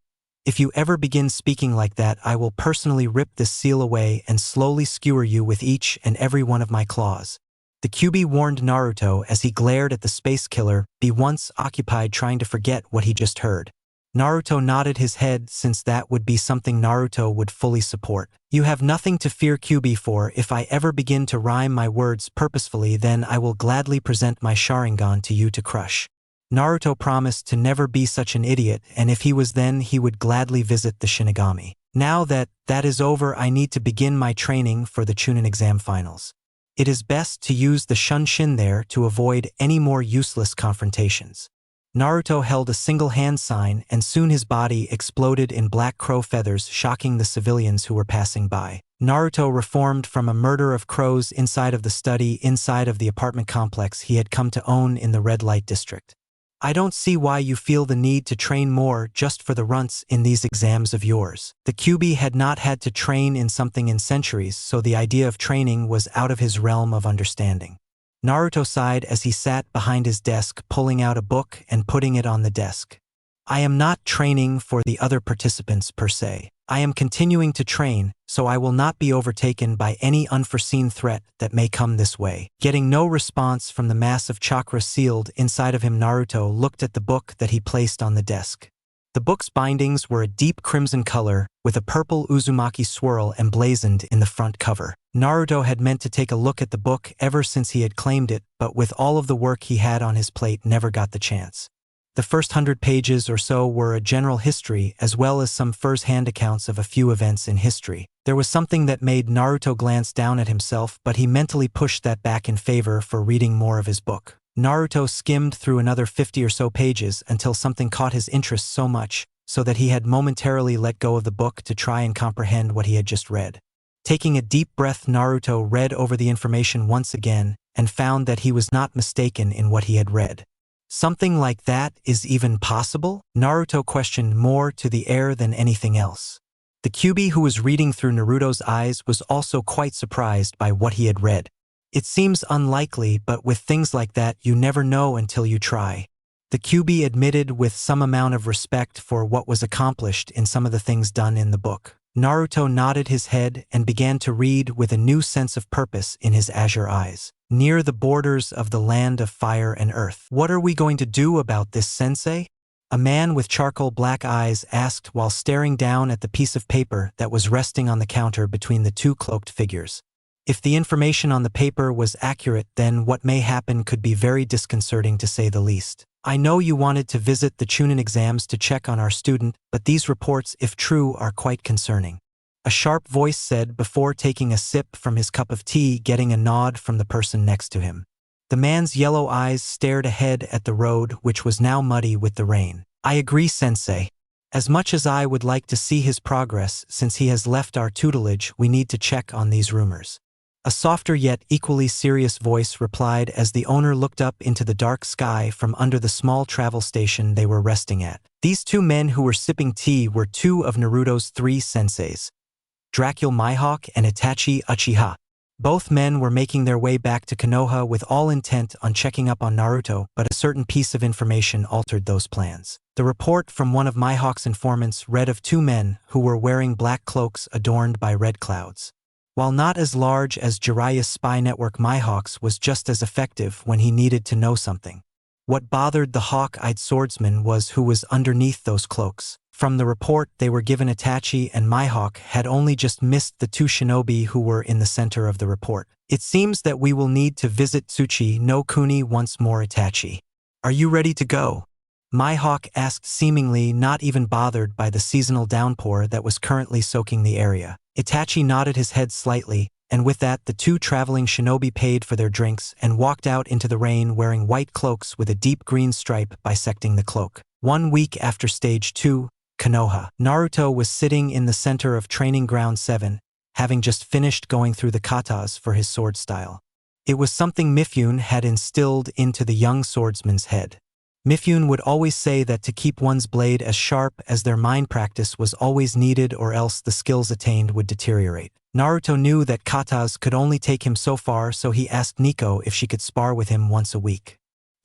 if you ever begin speaking like that, I will personally rip this seal away and slowly skewer you with each and every one of my claws. The Kyuubi warned Naruto as he glared at the space killer Bee, once occupied trying to forget what he just heard. Naruto nodded his head, since that would be something Naruto would fully support. You have nothing to fear, Kyuubi, for if I ever begin to rhyme my words purposefully, then I will gladly present my Sharingan to you to crush. Naruto promised to never be such an idiot, and if he was, then he would gladly visit the Shinigami. Now that is over, I need to begin my training for the Chunin exam finals. It is best to use the Shunshin there to avoid any more useless confrontations. Naruto held a single hand sign, and soon his body exploded in black crow feathers, shocking the civilians who were passing by. Naruto reformed from a murder of crows inside of the study inside of the apartment complex he had come to own in the red light district. I don't see why you feel the need to train more just for the runts in these exams of yours. The Kyuubi had not had to train in something in centuries, so the idea of training was out of his realm of understanding. Naruto sighed as he sat behind his desk, pulling out a book and putting it on the desk. I am not training for the other participants per se. I am continuing to train, so I will not be overtaken by any unforeseen threat that may come this way. Getting no response from the mass of chakra sealed inside of him, Naruto looked at the book that he placed on the desk. The book's bindings were a deep crimson color, with a purple Uzumaki swirl emblazoned in the front cover. Naruto had meant to take a look at the book ever since he had claimed it, but with all of the work he had on his plate, never got the chance. The first 100 pages or so were a general history as well as some first-hand accounts of a few events in history. There was something that made Naruto glance down at himself, but he mentally pushed that back in favor for reading more of his book. Naruto skimmed through another 50 or so pages until something caught his interest so much so that he had momentarily let go of the book to try and comprehend what he had just read. Taking a deep breath, Naruto read over the information once again and found that he was not mistaken in what he had read. Something like that is even possible? Naruto questioned, more to the air than anything else. The Kyuubi who was reading through Naruto's eyes was also quite surprised by what he had read. It seems unlikely, but with things like that, you never know until you try. The Kyuubi admitted with some amount of respect for what was accomplished in some of the things done in the book. Naruto nodded his head and began to read with a new sense of purpose in his azure eyes. Near the borders of the land of fire and earth. What are we going to do about this, sensei? A man with charcoal black eyes asked while staring down at the piece of paper that was resting on the counter between the two cloaked figures. If the information on the paper was accurate, then what may happen could be very disconcerting to say the least. I know you wanted to visit the Chunin exams to check on our student, but these reports, if true, are quite concerning. A sharp voice said before taking a sip from his cup of tea, getting a nod from the person next to him. The man's yellow eyes stared ahead at the road, which was now muddy with the rain. I agree, Sensei. As much as I would like to see his progress, since he has left our tutelage, we need to check on these rumors. A softer yet equally serious voice replied as the owner looked up into the dark sky from under the small travel station they were resting at. These two men who were sipping tea were two of Naruto's three senseis, Dracula Mihawk and Itachi Uchiha. Both men were making their way back to Konoha with all intent on checking up on Naruto, but a certain piece of information altered those plans. The report from one of Mihawk's informants read of two men who were wearing black cloaks adorned by red clouds. While not as large as Jiraiya's spy network, Mihawk's was just as effective when he needed to know something. What bothered the hawk-eyed swordsman was who was underneath those cloaks. From the report they were given, Itachi and Mihawk had only just missed the two shinobi who were in the center of the report. It seems that we will need to visit Tsuchi no Kuni once more, Itachi. Are you ready to go? Mihawk asked, seemingly not even bothered by the seasonal downpour that was currently soaking the area. Itachi nodded his head slightly, and with that the two traveling shinobi paid for their drinks and walked out into the rain wearing white cloaks with a deep green stripe bisecting the cloak. 1 week after Stage 2, Konoha. Naruto was sitting in the center of Training Ground 7, having just finished going through the katas for his sword style. It was something Mifune had instilled into the young swordsman's head. Mifune would always say that to keep one's blade as sharp as their mind practice was always needed, or else the skills attained would deteriorate. Naruto knew that katas could only take him so far, so he asked Nico if she could spar with him once a week.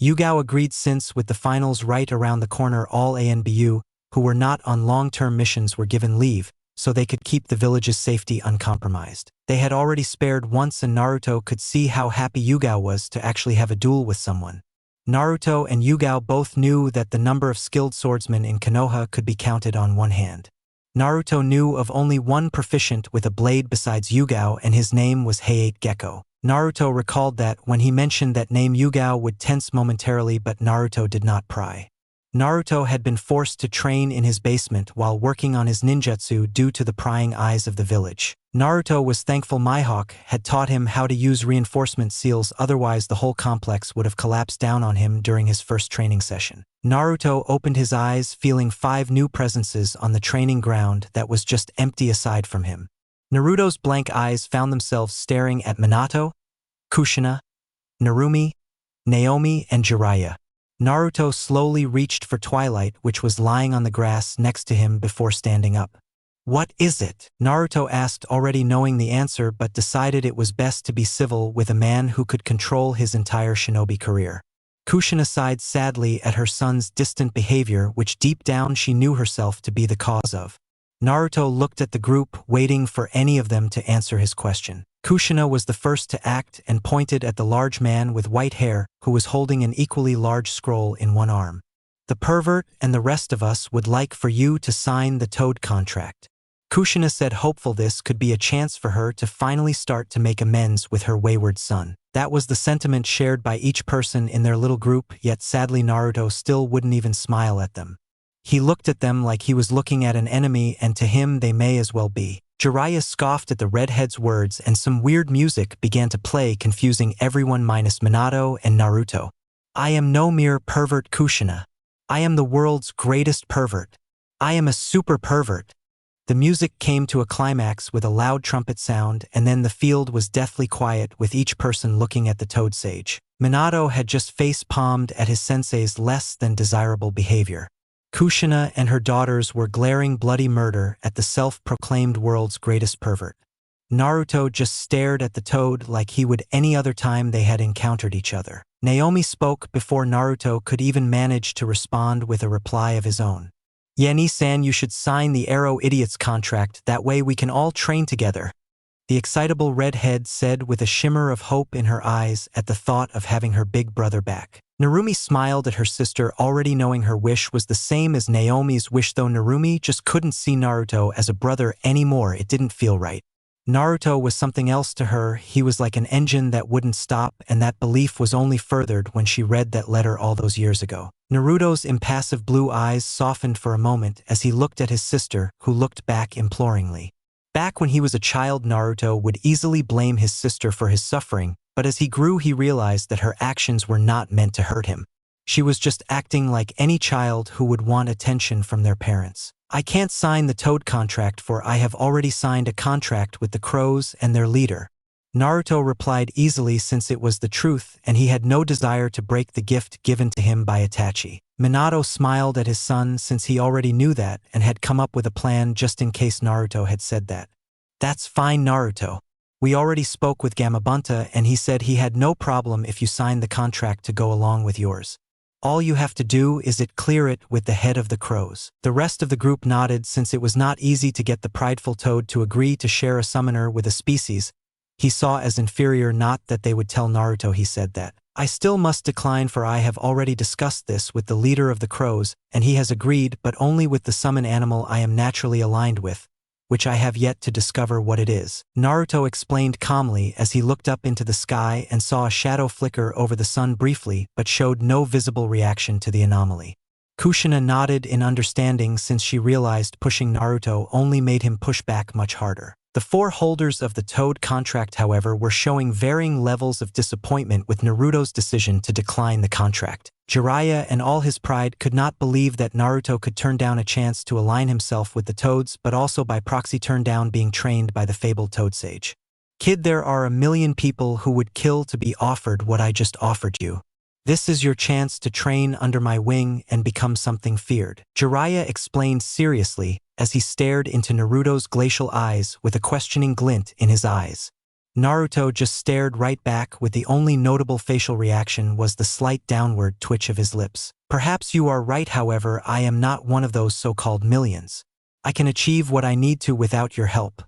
Yugao agreed, since with the finals right around the corner all ANBU, who were not on long-term missions, were given leave, so they could keep the village's safety uncompromised. They had already spared once, and Naruto could see how happy Yugao was to actually have a duel with someone. Naruto and Yugao both knew that the number of skilled swordsmen in Konoha could be counted on one hand. Naruto knew of only one proficient with a blade besides Yugao, and his name was Hayate Gecko. Naruto recalled that when he mentioned that name, Yugao would tense momentarily, but Naruto did not pry. Naruto had been forced to train in his basement while working on his ninjutsu due to the prying eyes of the village. Naruto was thankful Mihawk had taught him how to use reinforcement seals, otherwise the whole complex would have collapsed down on him during his first training session. Naruto opened his eyes, feeling 5 new presences on the training ground that was just empty aside from him. Naruto's blank eyes found themselves staring at Minato, Kushina, Narumi, Naomi, and Jiraiya. Naruto slowly reached for Twilight, which was lying on the grass next to him, before standing up. "What is it?" Naruto asked, already knowing the answer, but decided it was best to be civil with a man who could control his entire shinobi career. Kushina sighed sadly at her son's distant behavior, which deep down she knew herself to be the cause of. Naruto looked at the group, waiting for any of them to answer his question. Kushina was the first to act and pointed at the large man with white hair who was holding an equally large scroll in one arm. "The pervert and the rest of us would like for you to sign the Toad contract." Kushina said, hopeful this could be a chance for her to finally start to make amends with her wayward son. That was the sentiment shared by each person in their little group, yet sadly Naruto still wouldn't even smile at them. He looked at them like he was looking at an enemy, and to him they may as well be. Jiraiya scoffed at the redhead's words, and some weird music began to play, confusing everyone minus Minato and Naruto. "I am no mere pervert, Kushina. I am the world's greatest pervert. I am a super pervert." The music came to a climax with a loud trumpet sound, and then the field was deathly quiet, with each person looking at the Toad Sage. Minato had just face-palmed at his sensei's less than desirable behavior. Kushina and her daughters were glaring bloody murder at the self-proclaimed world's greatest pervert. Naruto just stared at the Toad like he would any other time they had encountered each other. Naomi spoke before Naruto could even manage to respond with a reply of his own. "Yanni-san, you should sign the Arrow Idiots contract, that way we can all train together," the excitable redhead said with a shimmer of hope in her eyes at the thought of having her big brother back. Narumi smiled at her sister, already knowing her wish was the same as Naomi's wish, though Narumi just couldn't see Naruto as a brother anymore. It didn't feel right. Naruto was something else to her. He was like an engine that wouldn't stop, and that belief was only furthered when she read that letter all those years ago. Naruto's impassive blue eyes softened for a moment as he looked at his sister, who looked back imploringly. Back when he was a child, Naruto would easily blame his sister for his suffering, but as he grew he realized that her actions were not meant to hurt him. She was just acting like any child who would want attention from their parents. I can't sign the Toad contract, for I have already signed a contract with the crows and their leader. Naruto replied easily, since it was the truth and he had no desire to break the gift given to him by Itachi. Minato smiled at his son, since he already knew that and had come up with a plan just in case Naruto had said that. That's fine, Naruto. We already spoke with Gamabunta and he said he had no problem if you signed the contract to go along with yours. All you have to do is clear it with the head of the crows. The rest of the group nodded, since it was not easy to get the prideful Toad to agree to share a summoner with a species he saw as inferior. Not that they would tell Naruto he said that. I still must decline, for I have already discussed this with the leader of the crows, and he has agreed, but only with the summon animal I am naturally aligned with, which I have yet to discover what it is. Naruto explained calmly as he looked up into the sky and saw a shadow flicker over the sun briefly, but showed no visible reaction to the anomaly. Kushina nodded in understanding, since she realized pushing Naruto only made him push back much harder. The four holders of the Toad contract, however, were showing varying levels of disappointment with Naruto's decision to decline the contract. Jiraiya and all his pride could not believe that Naruto could turn down a chance to align himself with the Toads, but also by proxy turn down being trained by the fabled Toad Sage. Kid, there are a million people who would kill to be offered what I just offered you. This is your chance to train under my wing and become something feared. Jiraiya explained seriously as he stared into Naruto's glacial eyes with a questioning glint in his eyes. Naruto just stared right back, with the only notable facial reaction was the slight downward twitch of his lips. Perhaps you are right, however, I am not one of those so-called millions. I can achieve what I need to without your help.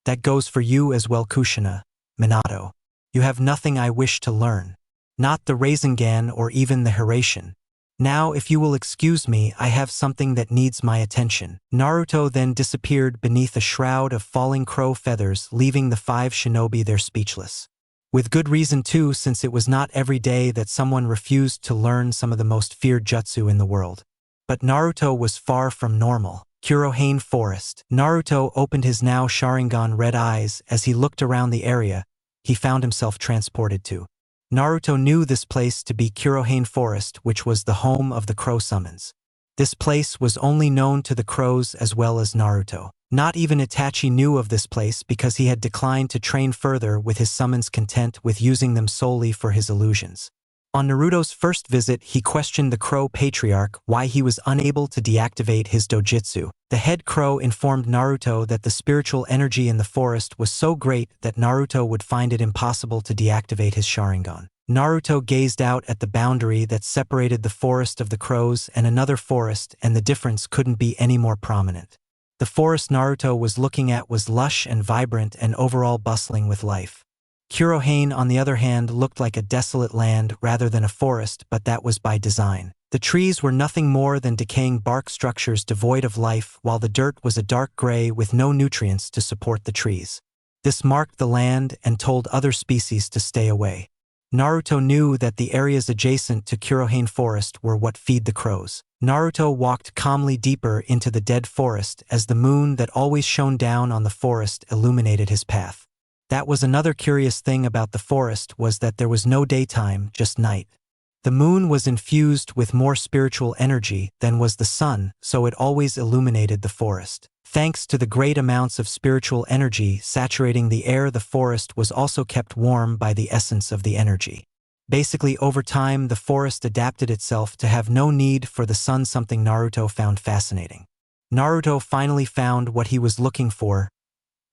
That goes for you as well, Kushina, Minato. You have nothing I wish to learn. Not the Rasengan or even the Hiraishin. Now, if you will excuse me, I have something that needs my attention. Naruto then disappeared beneath a shroud of falling crow feathers, leaving the five shinobi there speechless. With good reason too, since it was not every day that someone refused to learn some of the most feared jutsu in the world. But Naruto was far from normal. Kurohane Forest. Naruto opened his now Sharingan red eyes as he looked around the area he found himself transported to. Naruto knew this place to be Kurohane Forest, which was the home of the crow summons. This place was only known to the crows as well as Naruto. Not even Itachi knew of this place, because he had declined to train further with his summons, content with using them solely for his illusions. On Naruto's first visit, he questioned the Crow Patriarch why he was unable to deactivate his dojutsu. The head crow informed Naruto that the spiritual energy in the forest was so great that Naruto would find it impossible to deactivate his Sharingan. Naruto gazed out at the boundary that separated the forest of the crows and another forest, and the difference couldn't be any more prominent. The forest Naruto was looking at was lush and vibrant and overall bustling with life. Kurohane, on the other hand, looked like a desolate land rather than a forest, but that was by design. The trees were nothing more than decaying bark structures devoid of life, while the dirt was a dark gray with no nutrients to support the trees. This marked the land and told other species to stay away. Naruto knew that the areas adjacent to Kurohane Forest were what feed the crows. Naruto walked calmly deeper into the dead forest as the moon that always shone down on the forest illuminated his path. That was another curious thing about the forest, was that there was no daytime, just night. The moon was infused with more spiritual energy than was the sun, so it always illuminated the forest. Thanks to the great amounts of spiritual energy saturating the air, the forest was also kept warm by the essence of the energy. Basically, over time, the forest adapted itself to have no need for the sun, something Naruto found fascinating. Naruto finally found what he was looking for: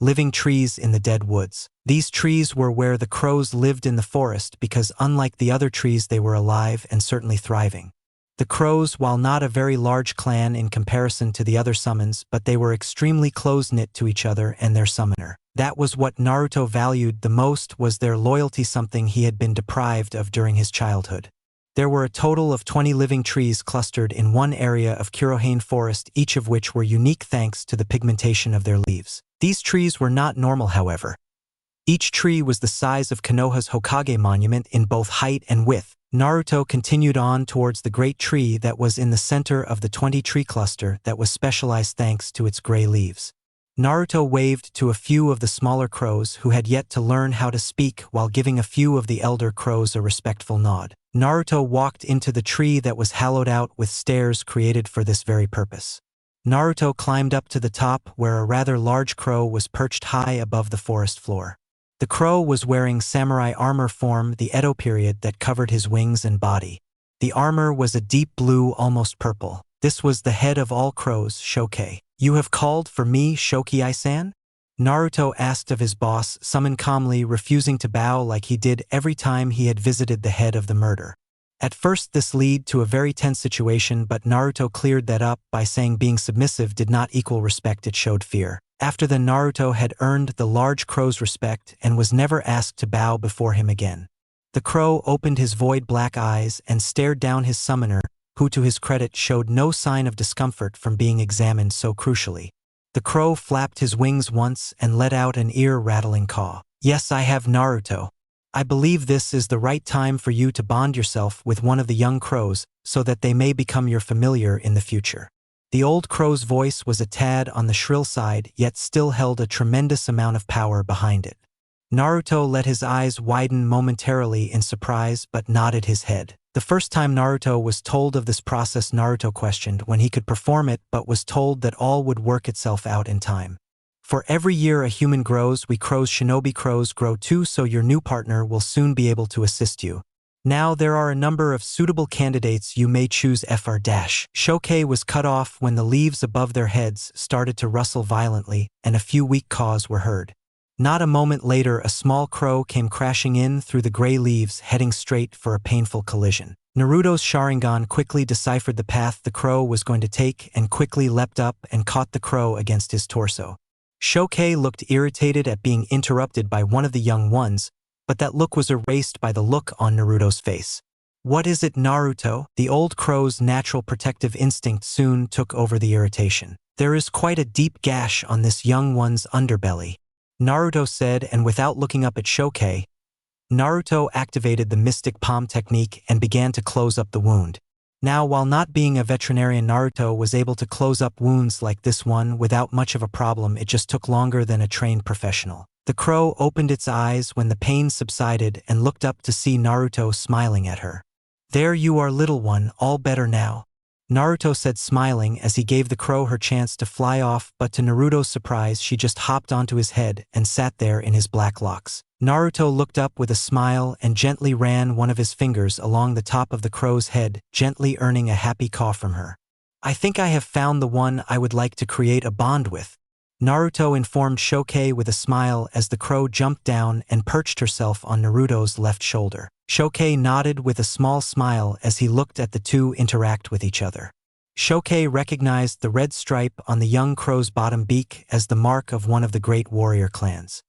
living trees in the dead woods. These trees were where the crows lived in the forest, because unlike the other trees, they were alive and certainly thriving. The crows, while not a very large clan in comparison to the other summons, but they were extremely close-knit to each other and their summoner. That was what Naruto valued the most, was their loyalty, something he had been deprived of during his childhood. There were a total of 20 living trees clustered in one area of Kurohane Forest, each of which were unique thanks to the pigmentation of their leaves. These trees were not normal, however. Each tree was the size of Konoha's Hokage monument in both height and width. Naruto continued on towards the great tree that was in the center of the 20-tree cluster that was specialized thanks to its gray leaves. Naruto waved to a few of the smaller crows who had yet to learn how to speak while giving a few of the elder crows a respectful nod. Naruto walked into the tree that was hollowed out with stairs created for this very purpose. Naruto climbed up to the top where a rather large crow was perched high above the forest floor. The crow was wearing samurai armor from the Edo period that covered his wings and body. The armor was a deep blue, almost purple. This was the head of all crows, Shokei. "You have called for me, Shokei-san?" Naruto asked of his boss, Summon calmly, refusing to bow like he did every time he had visited the head of the murder. At first this led to a very tense situation, but Naruto cleared that up by saying being submissive did not equal respect, it showed fear. After then, Naruto had earned the large crow's respect and was never asked to bow before him again. The crow opened his void black eyes and stared down his summoner, who to his credit showed no sign of discomfort from being examined so crucially. The crow flapped his wings once and let out an ear-rattling caw. "Yes, I have, Naruto. I believe this is the right time for you to bond yourself with one of the young crows so that they may become your familiar in the future." The old crow's voice was a tad on the shrill side, yet still held a tremendous amount of power behind it. Naruto let his eyes widen momentarily in surprise but nodded his head. The first time Naruto was told of this process, Naruto questioned when he could perform it but was told that all would work itself out in time. "For every year a human grows, we crows, shinobi crows, grow too, so your new partner will soon be able to assist you. Now there are a number of suitable candidates, you may choose Fr-. Shokei was cut off when the leaves above their heads started to rustle violently and a few weak caws were heard. Not a moment later, a small crow came crashing in through the gray leaves, heading straight for a painful collision. Naruto's Sharingan quickly deciphered the path the crow was going to take and quickly leapt up and caught the crow against his torso. Shokei looked irritated at being interrupted by one of the young ones, but that look was erased by the look on Naruto's face. "What is it, Naruto?" The old crow's natural protective instinct soon took over the irritation. "There is quite a deep gash on this young one's underbelly," Naruto said, and without looking up at Shokei, Naruto activated the Mystic Palm technique and began to close up the wound. Now, while not being a veterinarian, Naruto was able to close up wounds like this one without much of a problem. It just took longer than a trained professional. The crow opened its eyes when the pain subsided and looked up to see Naruto smiling at her. "There you are, little one, all better now," Naruto said, smiling as he gave the crow her chance to fly off, but to Naruto's surprise she just hopped onto his head and sat there in his black locks. Naruto looked up with a smile and gently ran one of his fingers along the top of the crow's head, gently earning a happy caw from her. "I think I have found the one I would like to create a bond with," Naruto informed Shokei with a smile as the crow jumped down and perched herself on Naruto's left shoulder. Shokei nodded with a small smile as he looked at the two interact with each other. Shokei recognized the red stripe on the young crow's bottom beak as the mark of one of the great warrior clans.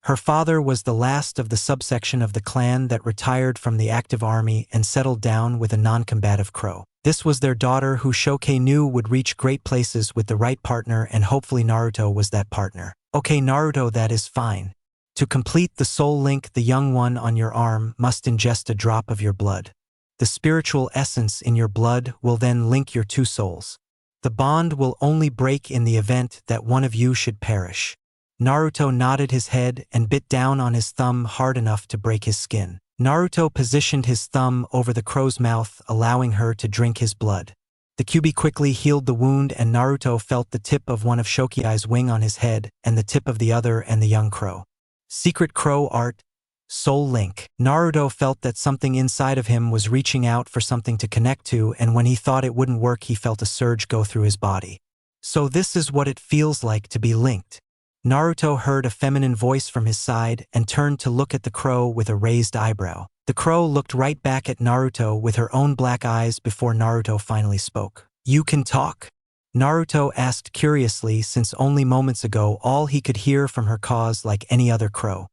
Her father was the last of the subsection of the clan that retired from the active army and settled down with a non-combative crow. This was their daughter, who Shokei knew would reach great places with the right partner, and hopefully Naruto was that partner. "Okay, Naruto, that is fine. To complete the soul link, the young one on your arm must ingest a drop of your blood. The spiritual essence in your blood will then link your two souls. The bond will only break in the event that one of you should perish." Naruto nodded his head and bit down on his thumb hard enough to break his skin. Naruto positioned his thumb over the crow's mouth, allowing her to drink his blood. The Kyuubi quickly healed the wound, and Naruto felt the tip of one of Shokei's wing on his head and the tip of the other and the young crow. Secret crow art, soul link. Naruto felt that something inside of him was reaching out for something to connect to, and when he thought it wouldn't work, he felt a surge go through his body. "So this is what it feels like to be linked." Naruto heard a feminine voice from his side and turned to look at the crow with a raised eyebrow. The crow looked right back at Naruto with her own black eyes before Naruto finally spoke. "You can talk?" Naruto asked curiously, since only moments ago all he could hear from her caws like any other crow.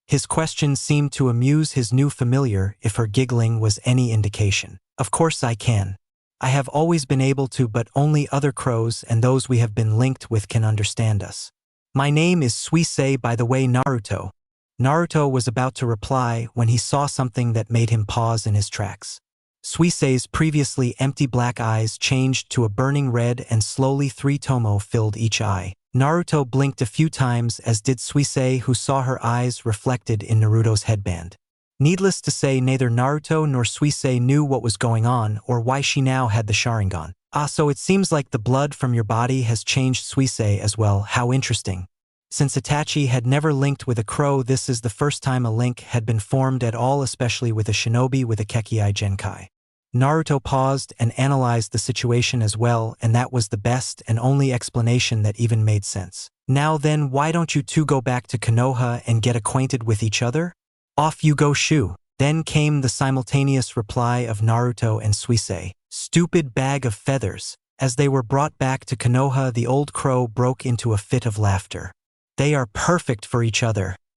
His question seemed to amuse his new familiar if her giggling was any indication. Of course I can. I have always been able to, but only other crows and those we have been linked with can understand us. My name is Suisei, by the way, Naruto. Naruto was about to reply when he saw something that made him pause in his tracks. Suisei's previously empty black eyes changed to a burning red and slowly 3 tomo filled each eye. Naruto blinked a few times, as did Suisei, who saw her eyes reflected in Naruto's headband. Needless to say, neither Naruto nor Suisei knew what was going on or why she now had the Sharingan. Ah, so it seems like the blood from your body has changed Suisei as well. How interesting. Since Itachi had never linked with a crow, this is the first time a link had been formed at all, especially with a shinobi with a Kekkai Genkai. Naruto paused and analyzed the situation as well, and that was the best and only explanation that even made sense. Now then, why don't you two go back to Konoha and get acquainted with each other? Off you go, Shu. Then came the simultaneous reply of Naruto and Suisei. Stupid bag of feathers. As they were brought back to Konoha, the old crow broke into a fit of laughter. They are perfect for each other.